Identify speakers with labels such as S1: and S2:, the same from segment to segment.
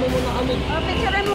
S1: muna kami.
S2: Picture mo.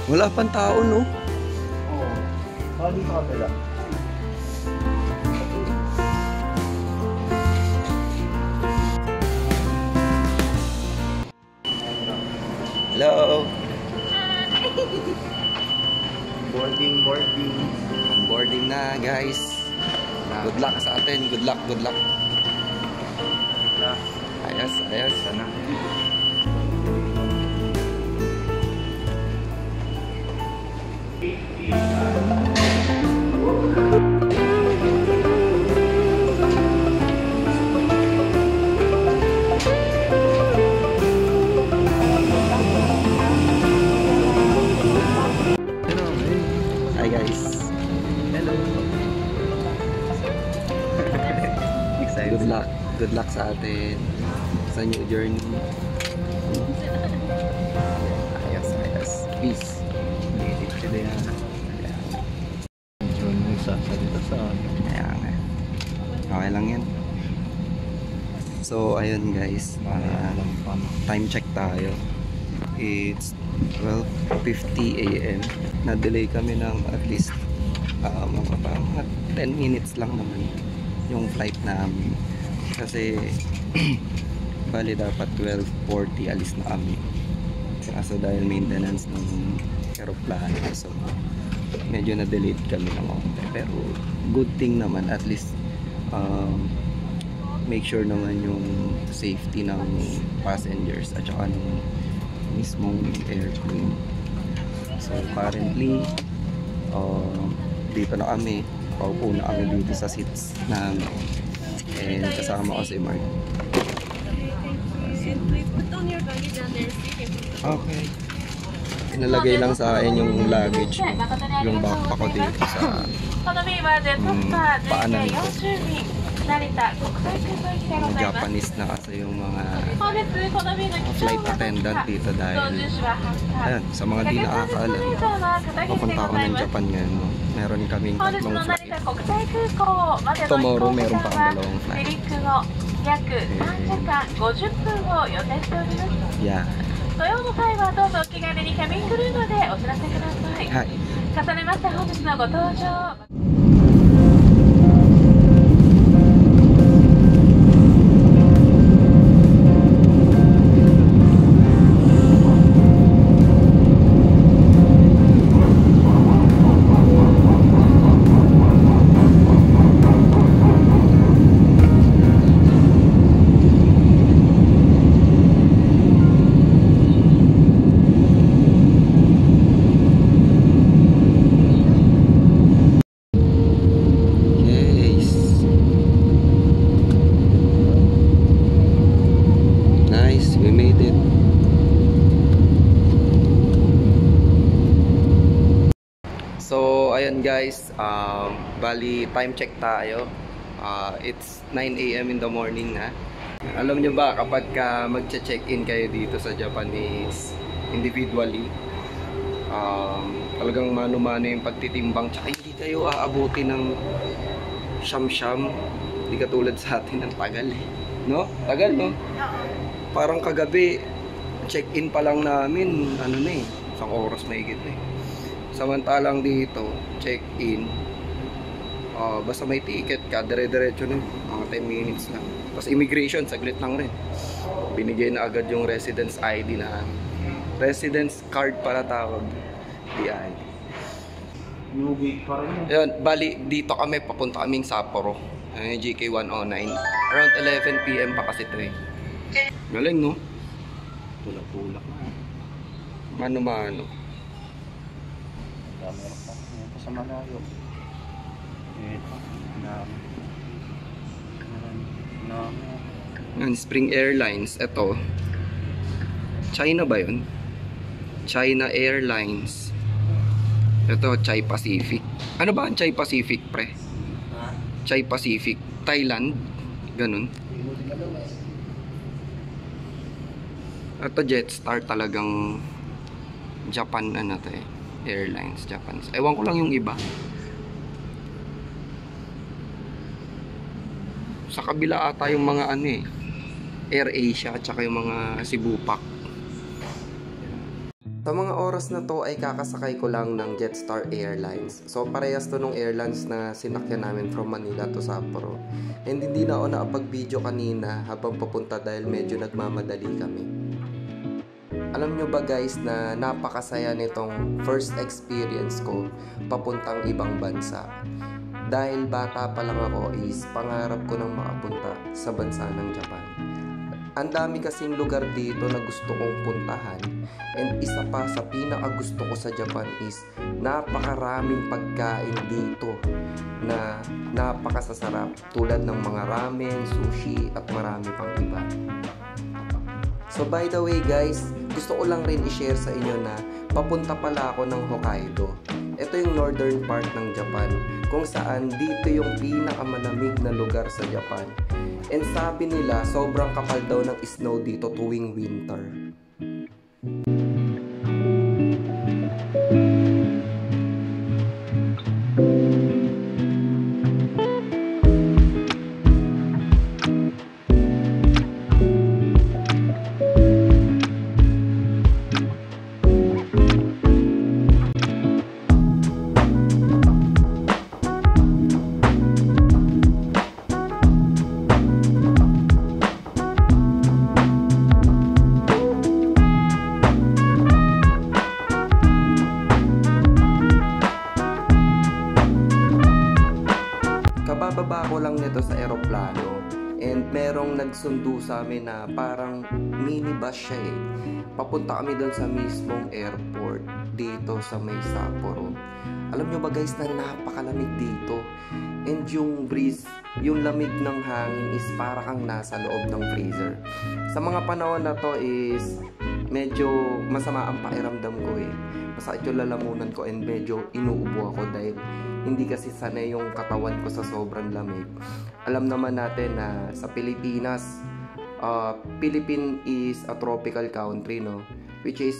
S1: Wala pang tao, no?
S3: Oo. Baka dito ka pala.
S1: Hello!
S3: Boarding.
S1: Boarding na, guys. Good luck sa atin. Good luck. Ayos.
S3: Sana.
S1: Hi, guys.
S3: Hello. Excited.
S1: Good luck sa atin. Sa new journey. Ayos. Peace.
S3: Native sila yan. John mo sasalita sa akin.
S1: Ayan. Okay lang yan. So, ayun guys. Time check tayo. It's 12:50 AM. Na-delay kami ng at least mga 10 minutes lang naman yung flight namin. Kasi bali dapat 12:40 alis na kami. Kaso dahil maintenance ng aeroplano, so medyo na-delayed kami ng konti. Pero good thing naman, at least make sure naman yung safety ng passengers at saka ng mismong airplane. So currently dito na kami, paupo na kami dito sa seats namin, and kasama ko si Mark.
S2: Put on your baggage and then
S1: Okay. Inalagay lang sa akin yung luggage ko, yung backpack ko dito sa paanan ko. Japanese na kasi yung mga flight attendant dito dahil ayan, sa mga di nakakaalam, papunta ako ng Japan ngayon, no? Meron kaming tatlong flight. Tomorrow meron pa ang dalawang flight. Yeah.
S2: ご用の際はどうぞお気軽にキャビングルームでお知らせください。
S1: はい。
S2: 重ねまして本日のご搭乗。
S1: Ayun guys, bali time check tayo. It's 9 AM in the morning na. Alam nyo ba, kapag magche-check-in kayo dito sa Japanese individually, talagang mano-mano yung pagtitimbang, tsaka hindi kayo aabuti ng siyam-siyam. Hindi katulad sa atin, ang tagal eh. No? Tagal, no? Parang kagabi, check-in pa lang namin, ano na eh, isang oras mahigit eh. Samantalang dito, check-in, basta may ticket ka, dire-diretso na, mga 10 minutes lang. Tapos immigration, saglit lang rin. Binigay na agad yung residence ID na, residence card para tawag, DID.
S3: Newgate pa rin.
S1: Ayun, bali, dito kami, papunta kaming Sapporo, GK 109. Around 11 PM pa kasi ito eh. Galing, no?
S3: Tulak-tulak na.
S1: Mano-mano.
S3: meron pa. Meron pa sa malayo. Ito.
S1: Yan, Spring Airlines. Ito. China ba yun? China Airlines. Ito, Chai Pacific. Ano ba ang Chai Pacific, pre? Chai Pacific. Thailand. Ganun. Ito, Jetstar talagang Japan, ano to eh. Airlines, Japan. Ewan ko lang yung iba. Sa kabila ata yung mga ano eh. Air Asia at saka yung mga Cebu Pac. Sa mga oras na to ay kakasakay ko lang ng Jetstar Airlines. So parehas to nung airlines na sinakyan namin from Manila to Sapporo. And hindi na ako nakapag-video kanina habang papunta dahil medyo nagmamadali kami. Alam nyo ba guys na napakasaya nitong first experience ko papuntang ibang bansa. Dahil bata pa lang ako is pangarap ko nang makapunta sa bansa ng Japan. Ang dami kasing lugar dito na gusto kong puntahan. And isa pa sa pinakagusto ko sa Japan is napakaraming pagkain dito na napakasasarap tulad ng mga ramen, sushi at marami pang iba. So by the way guys, gusto ko lang rin i-share sa inyo na papunta pala ako ng Hokkaido. Ito yung northern part ng Japan kung saan dito yung pinakamalamig na lugar sa Japan. And sabi nila sobrang kapal daw ng snow dito tuwing winter. Kabababa ko lang nito sa eroplano and merong nagsundo sa amin na parang minibus siya eh. Papunta kami doon sa mismong airport dito sa may Sapporo. Alam nyo ba guys na napakalamig dito? And yung breeze, yung lamig ng hangin is para kang nasa loob ng freezer. Sa mga panahon na to is medyo masama ang pakiramdam ko eh. Masakit yung lalamunan ko and medyo inuubo ako dahil hindi kasi sanay yung katawan ko sa sobrang lamig. Alam naman natin na sa Pilipinas, Philippines is a tropical country, no? Which is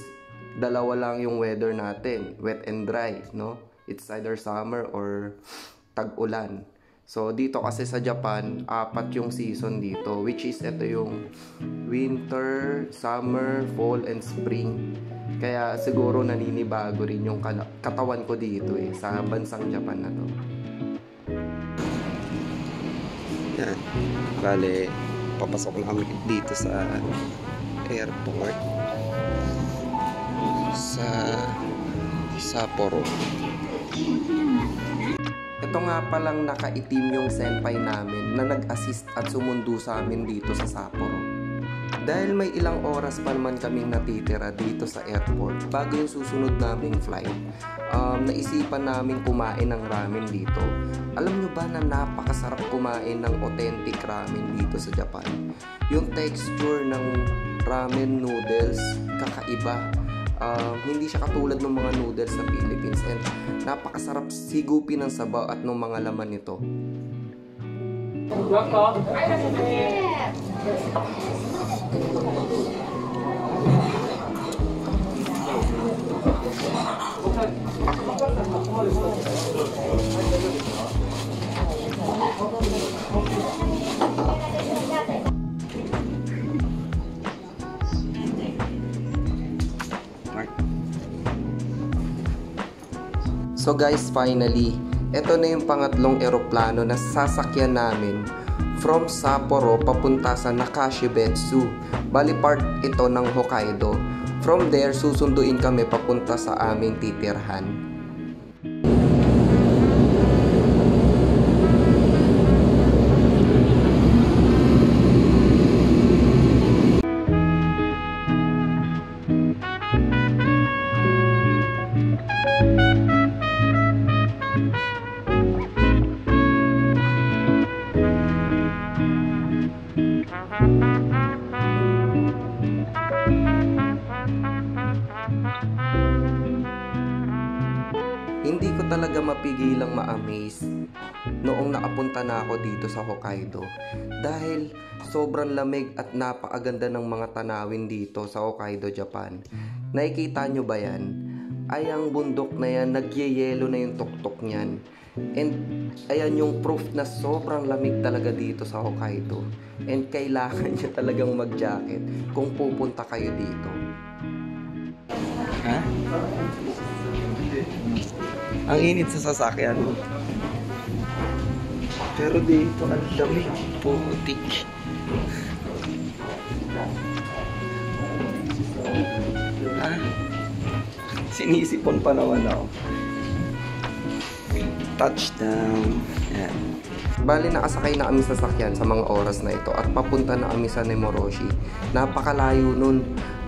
S1: dalawa lang yung weather natin, wet and dry, no? It's either summer or tag-ulan. So dito kasi sa Japan, 4 yung season dito, which is ito yung winter, summer, fall, and spring. Kaya siguro naninibago rin yung katawan ko dito eh, sa bansang Japan na to. Yan. Bale, papasok na kami dito sa airport sa Sapporo. Ito nga palang nakaitim yung senpai namin na nag-assist at sumundo sa amin dito sa Sapporo. Dahil may ilang oras pa naman kaming natitira dito sa airport bago yung susunod naming flight, naisipan namin kumain ng ramen dito. Alam nyo ba na napakasarap kumain ng authentic ramen dito sa Japan? Yung texture ng ramen noodles, kakaiba. Hindi siya katulad ng mga noodles sa Philippines and napakasarap sigupin ng sabaw at ng mga laman nito. So guys, finally, ito na yung pangatlong eroplano na sasakyan namin from Sapporo papunta sa Nakashibetsu. Bali part ito ng Hokkaido. From there, susunduin kami papunta sa aming titirhan. Hindi ko talaga mapigilang ma-amaze noong nakapunta na ako dito sa Hokkaido dahil sobrang lamig at napakaganda ng mga tanawin dito sa Hokkaido, Japan. Nakikita nyo ba yan? Ay ang bundok na yan, nagyeyelo na yung tuktok niyan. And ayan yung proof na sobrang lamig talaga dito sa Hokkaido. And kailangan nyo talagang mag-jacket kung pupunta kayo dito. Ha? Ang init sa sasakyan mo. Pero dito, ang lamig. Putik. Ha? Sinisipon pa naman ako. Touchdown. Yan. Bali, nakasakay na kami sa sasakyan sa mga oras na ito at papunta na kami sa Nemoroshi. Napakalayo nun.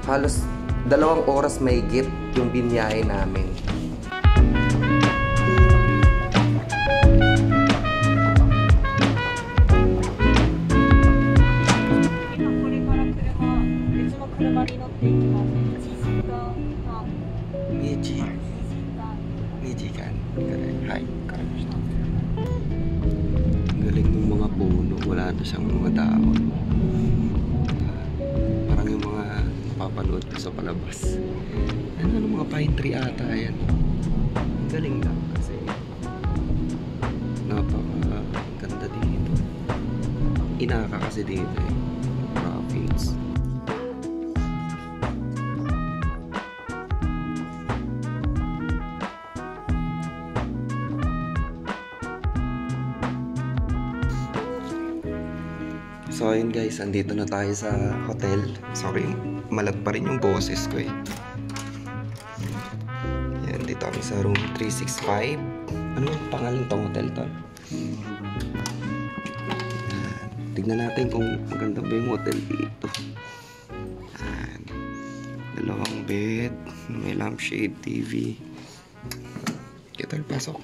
S1: Halos 2 oras may git yung binyahe namin. Nijikan. Hi. Galing ng mga puno. Wala na siyang mga daon. Parang yung mga papanood ko sa palabas. Ano mga pine tree ata yan. Galing lang kasi napakaganda dito. Inaka kasi dito eh. Province. So ayun guys, andito na tayo sa hotel. Sorry, malat pa rin yung boses ko eh. Yan, dito kami sa room 365. Ano yung pangalan tong hotel to? Tignan natin kung maganda ba yung hotel dito. Yan. 2 bed, may lampshade, TV. Okay, tol, pasok.